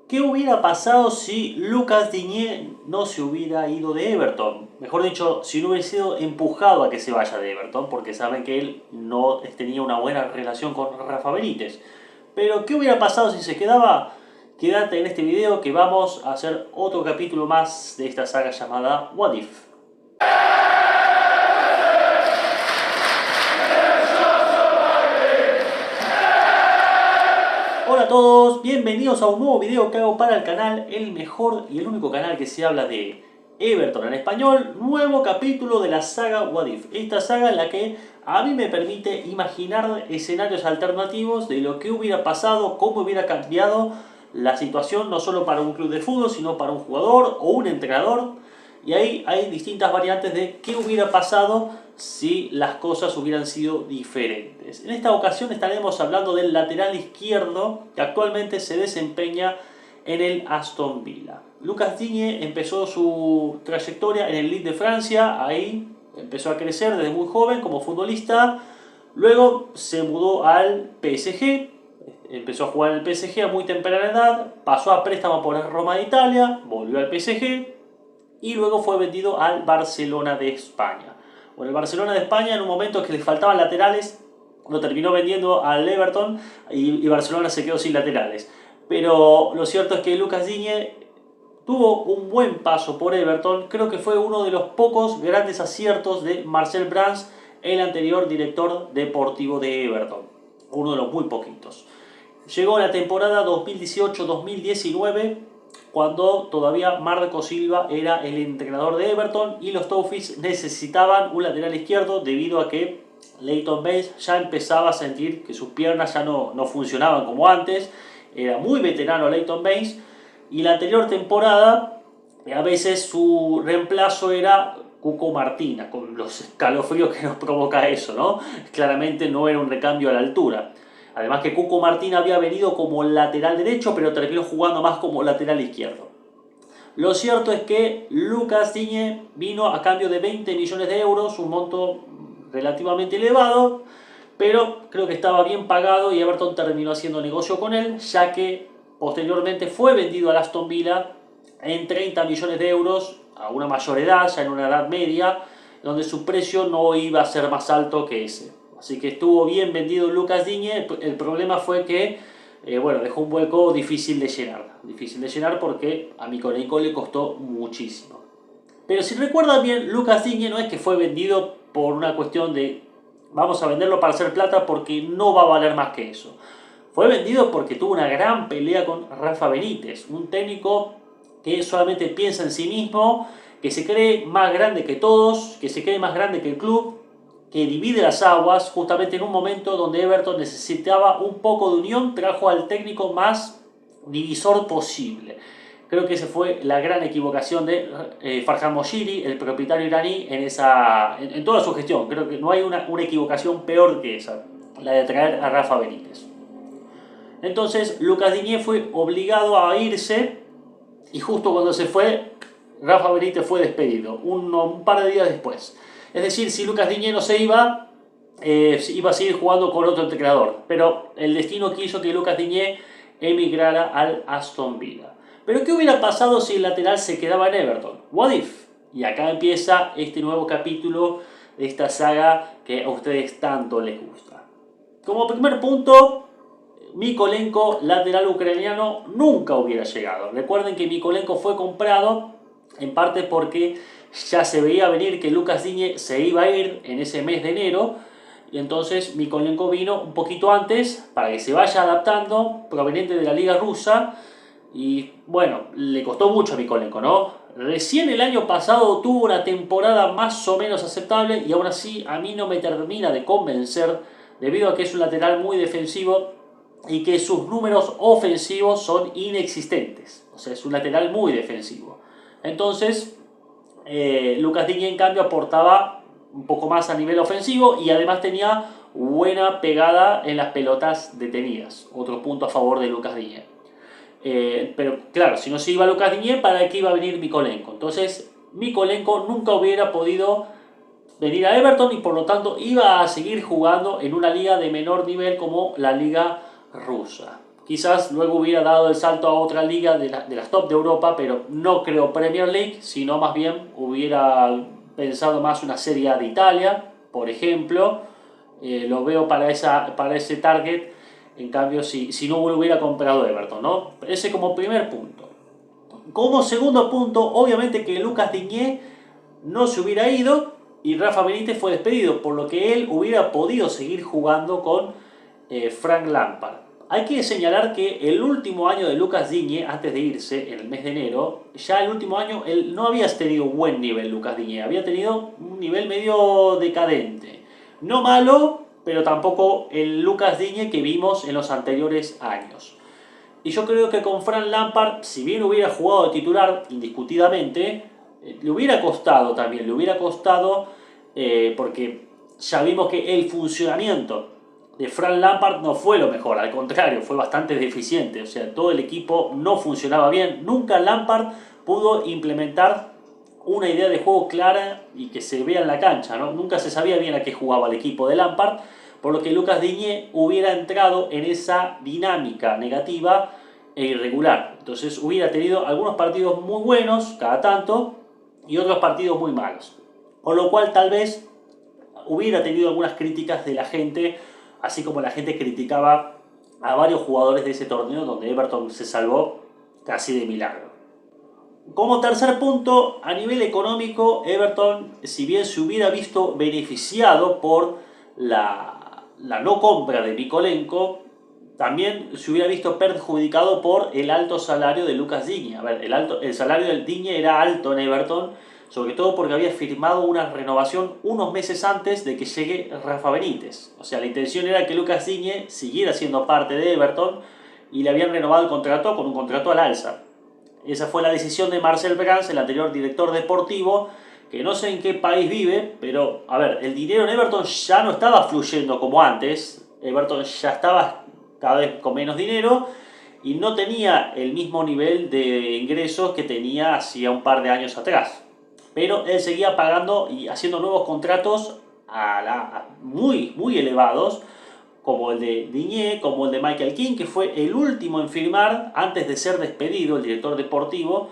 ¿Qué hubiera pasado si Lucas Digne no se hubiera ido de Everton? Mejor dicho, si no hubiera sido empujado a que se vaya de Everton, porque saben que él no tenía una buena relación con Rafa Benítez. Pero, ¿qué hubiera pasado si se quedaba? Quédate en este video que vamos a hacer otro capítulo más de esta saga llamada What If. Hola a todos, bienvenidos a un nuevo video que hago para el canal, el mejor y el único canal que se habla de Everton en español. Nuevo capítulo de la saga What If. Esta saga en la que a mí me permite imaginar escenarios alternativos de lo que hubiera pasado, cómo hubiera cambiado la situación, no solo para un club de fútbol, sino para un jugador o un entrenador. Y ahí hay distintas variantes de qué hubiera pasado si las cosas hubieran sido diferentes. En esta ocasión estaremos hablando del lateral izquierdo que actualmente se desempeña en el Aston Villa. Lucas Digne empezó su trayectoria en el Lille de Francia, ahí empezó a crecer desde muy joven como futbolista, luego se mudó al PSG, empezó a jugar en el PSG a muy temprana edad, pasó a préstamo por el Roma de Italia, volvió al PSG y luego fue vendido al Barcelona de España. Bueno, el Barcelona de España en un momento que le faltaban laterales lo terminó vendiendo al Everton y Barcelona se quedó sin laterales. Pero lo cierto es que Lucas Digne tuvo un buen paso por Everton. Creo que fue uno de los pocos grandes aciertos de Marcel Brands, el anterior director deportivo de Everton. Uno de los muy poquitos. Llegó la temporada 2018-2019 cuando todavía Marco Silva era el entrenador de Everton y los Toffees necesitaban un lateral izquierdo debido a que Leighton Baines ya empezaba a sentir que sus piernas ya no funcionaban como antes. Era muy veterano Leighton Baines y la anterior temporada a veces su reemplazo era Cuco Martina, con los escalofríos que nos provoca eso, ¿no? Claramente no era un recambio a la altura. Además que Cuco Martín había venido como lateral derecho, pero terminó jugando más como lateral izquierdo. Lo cierto es que Lucas Digne vino a cambio de 20 millones de euros, un monto relativamente elevado, pero creo que estaba bien pagado y Everton terminó haciendo negocio con él, ya que posteriormente fue vendido al Aston Villa en 30 millones de euros a una mayor edad, ya en una edad media, donde su precio no iba a ser más alto que ese. Así que estuvo bien vendido Lucas Digne. El problema fue que dejó un hueco difícil de llenar. Difícil de llenar porque a Mykolenko le costó muchísimo. Pero si recuerdan bien, Lucas Digne no es que fue vendido por una cuestión de vamos a venderlo para hacer plata porque no va a valer más que eso. Fue vendido porque tuvo una gran pelea con Rafa Benítez, un técnico que solamente piensa en sí mismo, que se cree más grande que todos, que se cree más grande que el club, que divide las aguas. Justamente en un momento donde Everton necesitaba un poco de unión, trajo al técnico más divisor posible. Creo que esa fue la gran equivocación de Farhad Moshiri, el propietario iraní, en toda su gestión. Creo que no hay una equivocación peor que esa, la de traer a Rafa Benítez. Entonces Lucas Digne fue obligado a irse y justo cuando se fue, Rafa Benítez fue despedido, un par de días después. Es decir, si Lucas Digne no se iba, iba a seguir jugando con otro entrenador. Pero el destino quiso que Lucas Digne emigrara al Aston Villa. Pero ¿qué hubiera pasado si el lateral se quedaba en Everton? What if? Y acá empieza este nuevo capítulo de esta saga que a ustedes tanto les gusta. Como primer punto, Mykolenko, lateral ucraniano, nunca hubiera llegado. Recuerden que Mykolenko fue comprado en parte porque ya se veía venir que Lucas Digne se iba a ir en ese mes de enero y entonces Mykolenko vino un poquito antes para que se vaya adaptando, proveniente de la liga rusa. Y bueno, le costó mucho a Mykolenko, ¿no? Recién el año pasado tuvo una temporada más o menos aceptable y aún así a mí no me termina de convencer debido a que es un lateral muy defensivo y que sus números ofensivos son inexistentes. O sea, es un lateral muy defensivo. Entonces, Lucas Digne en cambio aportaba un poco más a nivel ofensivo y además tenía buena pegada en las pelotas detenidas. Otro punto a favor de Lucas Digne. Pero claro, si no se iba Lucas Digne, ¿para qué iba a venir Mykolenko? Entonces, Mykolenko nunca hubiera podido venir a Everton y por lo tanto iba a seguir jugando en una liga de menor nivel como la liga rusa. Quizás luego hubiera dado el salto a otra liga de las top de Europa, pero no creo Premier League, sino más bien hubiera pensado más una Serie A de Italia, por ejemplo. Lo veo para ese target, en cambio si no lo hubiera comprado Everton, ¿no? Ese como primer punto. Como segundo punto, obviamente que Lucas Digne no se hubiera ido y Rafa Benítez fue despedido, por lo que él hubiera podido seguir jugando con Frank Lampard. Hay que señalar que el último año de Lucas Digne, antes de irse, en el mes de enero, ya el último año él no había tenido buen nivel Lucas Digne, había tenido un nivel medio decadente. No malo, pero tampoco el Lucas Digne que vimos en los anteriores años. Y yo creo que con Frank Lampard, si bien hubiera jugado de titular indiscutidamente, le hubiera costado también, porque ya vimos que el funcionamiento de Frank Lampard no fue lo mejor, al contrario, fue bastante deficiente, o sea, todo el equipo no funcionaba bien, nunca Lampard pudo implementar una idea de juego clara y que se vea en la cancha, ¿no? Nunca se sabía bien a qué jugaba el equipo de Lampard, por lo que Lucas Digne hubiera entrado en esa dinámica negativa e irregular. Entonces hubiera tenido algunos partidos muy buenos cada tanto y otros partidos muy malos. Con lo cual tal vez hubiera tenido algunas críticas de la gente, así como la gente criticaba a varios jugadores de ese torneo donde Everton se salvó casi de milagro. Como tercer punto, a nivel económico, Everton, si bien se hubiera visto beneficiado por la no compra de Mykolenko, también se hubiera visto perjudicado por el alto salario de Lucas Digne. A ver, el salario del Digne era alto en Everton, sobre todo porque había firmado una renovación unos meses antes de que llegue Rafa Benítez. O sea, la intención era que Lucas Digne siguiera siendo parte de Everton y le habían renovado el contrato con un contrato al alza. Esa fue la decisión de Marcel Brands, el anterior director deportivo, que no sé en qué país vive, pero a ver, el dinero en Everton ya no estaba fluyendo como antes. Everton ya estaba cada vez con menos dinero y no tenía el mismo nivel de ingresos que tenía hacía un par de años atrás. Pero él seguía pagando y haciendo nuevos contratos muy, muy elevados, como el de Digne, como el de Michael King, que fue el último en firmar antes de ser despedido, el director deportivo.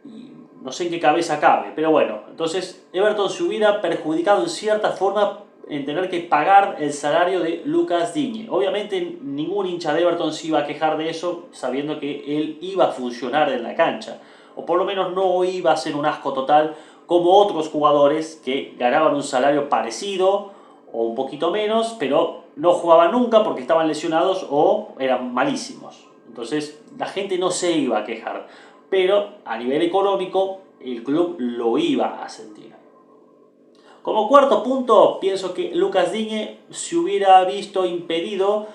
Y no sé en qué cabeza cabe, pero bueno, entonces Everton se hubiera perjudicado en cierta forma en tener que pagar el salario de Lucas Digne. Obviamente ningún hincha de Everton se iba a quejar de eso, sabiendo que él iba a funcionar en la cancha, o por lo menos no iba a ser un asco total como otros jugadores que ganaban un salario parecido o un poquito menos, pero no jugaban nunca porque estaban lesionados o eran malísimos. Entonces la gente no se iba a quejar, pero a nivel económico el club lo iba a sentir. Como cuarto punto, pienso que Lucas Digne se hubiera visto impedido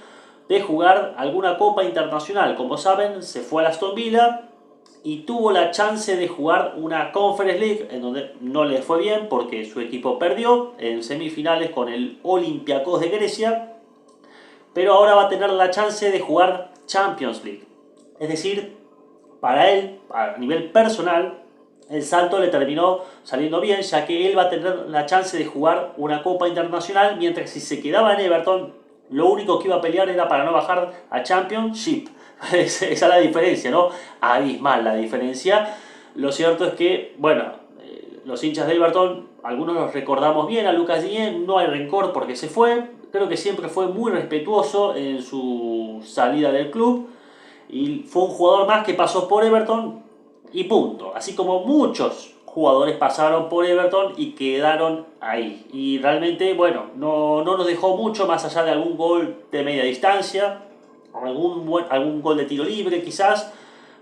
de jugar alguna copa internacional. Como saben, se fue a Aston Villa y tuvo la chance de jugar una Conference League en donde no le fue bien porque su equipo perdió en semifinales con el Olympiacos de Grecia, pero ahora va a tener la chance de jugar Champions League. Es decir, para él, a nivel personal, el salto le terminó saliendo bien, ya que él va a tener la chance de jugar una Copa Internacional, mientras si se quedaba en Everton, lo único que iba a pelear era para no bajar a Championship. Esa es la diferencia, ¿no? Abismal la diferencia. Lo cierto es que, bueno, los hinchas de Everton, algunos los recordamos bien a Lucas Digne, no hay rencor porque se fue. Creo que siempre fue muy respetuoso en su salida del club y fue un jugador más que pasó por Everton y punto. Así como muchos jugadores pasaron por Everton y quedaron ahí. Y realmente, bueno, no nos dejó mucho más allá de algún gol de media distancia, algún gol de tiro libre quizás,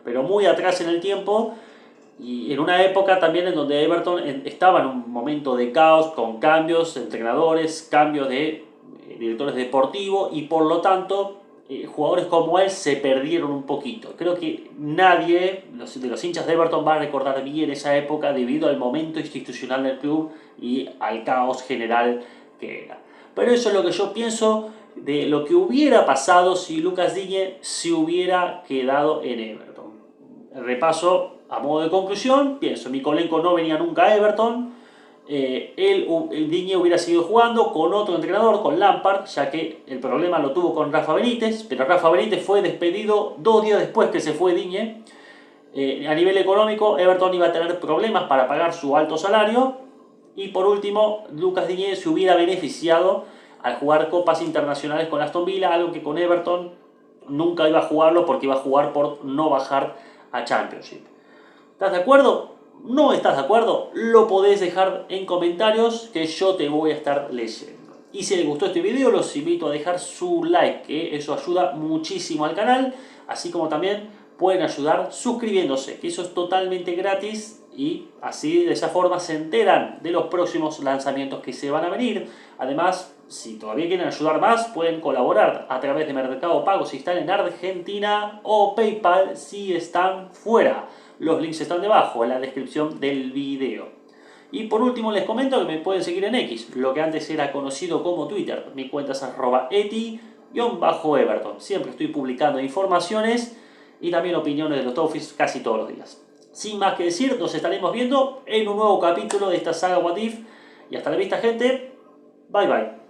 pero muy atrás en el tiempo. Y en una época también en donde Everton estaba en un momento de caos, con cambios de entrenadores, cambios de directores deportivos, y por lo tanto jugadores como él se perdieron un poquito. Creo que nadie de los hinchas de Everton va a recordar bien esa época debido al momento institucional del club y al caos general que era. Pero eso es lo que yo pienso de lo que hubiera pasado si Lucas Digne se hubiera quedado en Everton. Repaso a modo de conclusión, pienso, Mykolenko no venía nunca a Everton, Digne hubiera seguido jugando con otro entrenador, con Lampard, ya que el problema lo tuvo con Rafa Benítez, pero Rafa Benítez fue despedido 2 días después que se fue Digne. A nivel económico, Everton iba a tener problemas para pagar su alto salario. Y por último, Lucas Digne se hubiera beneficiado al jugar copas internacionales con Aston Villa, algo que con Everton nunca iba a jugarlo porque iba a jugar por no bajar a Championship. ¿Estás de acuerdo? ¿No estás de acuerdo? Lo podés dejar en comentarios que yo te voy a estar leyendo. Y si les gustó este video, los invito a dejar su like, que eso ayuda muchísimo al canal, así como también pueden ayudar suscribiéndose, que eso es totalmente gratis y así de esa forma se enteran de los próximos lanzamientos que se van a venir. Además, si todavía quieren ayudar más, pueden colaborar a través de Mercado Pago si están en Argentina o PayPal si están fuera. Los links están debajo en la descripción del video. Y por último les comento que me pueden seguir en X, lo que antes era conocido como Twitter. Mi cuenta es @eti_everton. Siempre estoy publicando informaciones y también opiniones de los Toffees casi todos los días. Sin más que decir, nos estaremos viendo en un nuevo capítulo de esta saga What If. Y hasta la vista, gente. Bye bye.